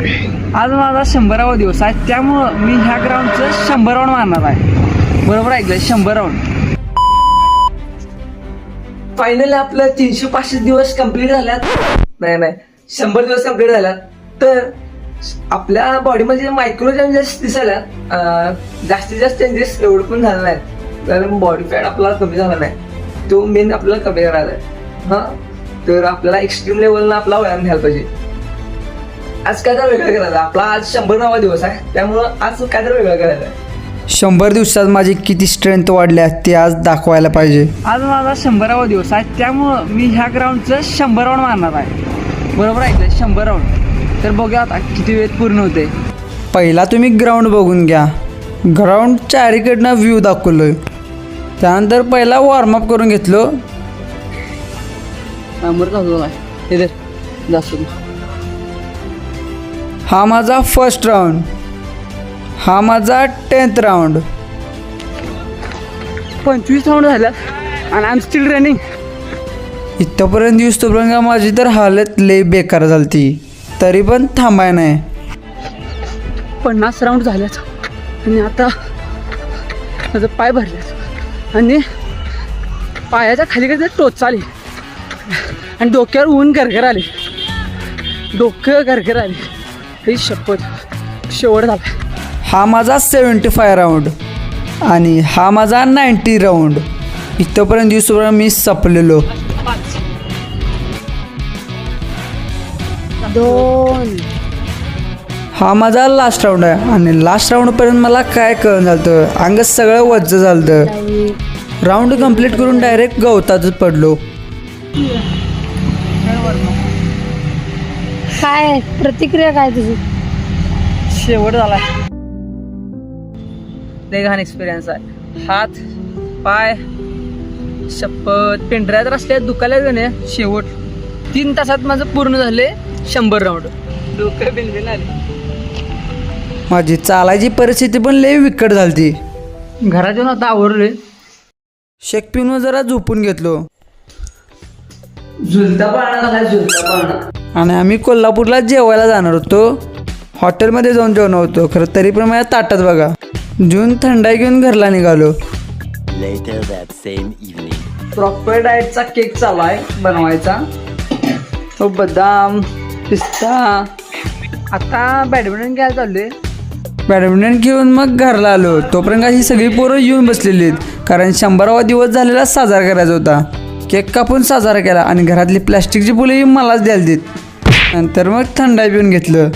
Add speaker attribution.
Speaker 1: आज माझा 100वा दिवस आहे, त्यामुळं मी ह्या ग्राउंडचं 100 राऊंड मारणार आहे. बरोबर ऐकलं, 100 राऊंड. फायनली आपलं 300-500 दिवस कंप्लीट झाल्यात. नाही 100 दिवस कंप्लीट झाल्यात. तर आपल्या बॉडीमध्ये मायक्रो चेंजेस दिसायला जास्तीत जास्त चेंजेस एवढं पण झालं नाही, कारण बॉडी फॅट आपला कमी झाला नाही, तो मेन आपल्याला कमी करायला आहे. हां, तर आपल्याला एक्स्ट्रीम लेवलला आपला व्यायाम घ्यायला पाहिजे. आज काय तर वेगळं करायचं. आपला आज 100वा दिवस आहे, त्यामुळं आज काय तर वेगळं करायचं आहे.
Speaker 2: 100 दिवसात माझी किती स्ट्रेंथ वाढल्या ते आज दाखवायला पाहिजे.
Speaker 1: आज माझा 100वा दिवस आहे, त्यामुळं मी ह्या ग्राउंडचं 100 राऊंड मारणार आहे. बरोबर ऐकलं, 100 राऊंड. तर बघूया आता किती वेळ पूर्ण होते.
Speaker 2: पहिला तुम्ही ग्राउंड बघून घ्या. ग्राउंड चारीकडनं व्ह्यू दाखवलं. त्यानंतर पहिला वॉर्मअप करून घेतलो. हा माझा फर्स्ट राऊंड, हा माझा 10th राऊंड.
Speaker 1: 25 राऊंड झाल्यात आणि आय एम स्टील रनिंग.
Speaker 2: इथंपर्यंत दिसतोपर्यंत माझी तर हालत लई बेकार झालती, तरी पण थांबाय नाही.
Speaker 1: 50 राऊंड झाल्यात आणि आता माझं पाय भरल्यात आणि पायाच्या खाली काही टोच आली आणि डोक्यावर ऊन गरगर आली, डोकं गरगर आली. ही शपथ, शेवट झाला.
Speaker 2: हा माझा 75 राऊंड आणि हा माझा 90 राऊंड. इथंपर्यंत दिवसभर मी संपलेलो.
Speaker 3: 2.
Speaker 2: हा माझा लास्ट राऊंड आहे आणि लास्ट राऊंडपर्यंत मला काय कळण झालं, अंग सगळं वज्ज झालं. राऊंड कंप्लीट करून डायरेक्ट गवतातच पडलो.
Speaker 3: काय प्रतिक्रिया काय तुझी?
Speaker 1: शेवट झाला. लय घाण एक्सपिरियन्स आहे. हात पाय शपथ पेंढऱ्यात रस्त्यात दुखायला गणे. शेवट 3 तासात माझं पूर्ण झाले 100 राऊंड. डोकं बिलबिल आले.
Speaker 2: माझी चालायची परिस्थिती पण लय विकट झालती.
Speaker 1: घरात येऊन आता आवरले.
Speaker 2: शेक पिऊन जरा झोपून घेतलो
Speaker 1: झुलता पाळणा झाला, झुलता पाळणा.
Speaker 2: आणि आम्ही कोल्हापूरला जेवायला जाणार होतो. हॉटेलमध्ये जाऊन जेवण होतो, खरं तरी पण माझ्या ताटात बघा. जून थंडाई घेऊन घरला निघालो.
Speaker 4: Later that same evening.
Speaker 1: Proper डाएटचा केक चालू आहे बनवायचा. तो बदाम पिस्ता. आता बॅडमिंटन खेळायला चाललोय.
Speaker 2: बॅडमिंटन घेऊन मग घरला आलो. तोपर्यंत ही सगळी पोरं येऊन बसलेली आहेत, कारण 100वा दिवस झालेला साजरा करायचा होता. केक कापून साजरा केला आणि घरातली प्लॅस्टिकची फुले मलाच द्यायला देत. नंतर मग थंडाई पिऊन घेतलं.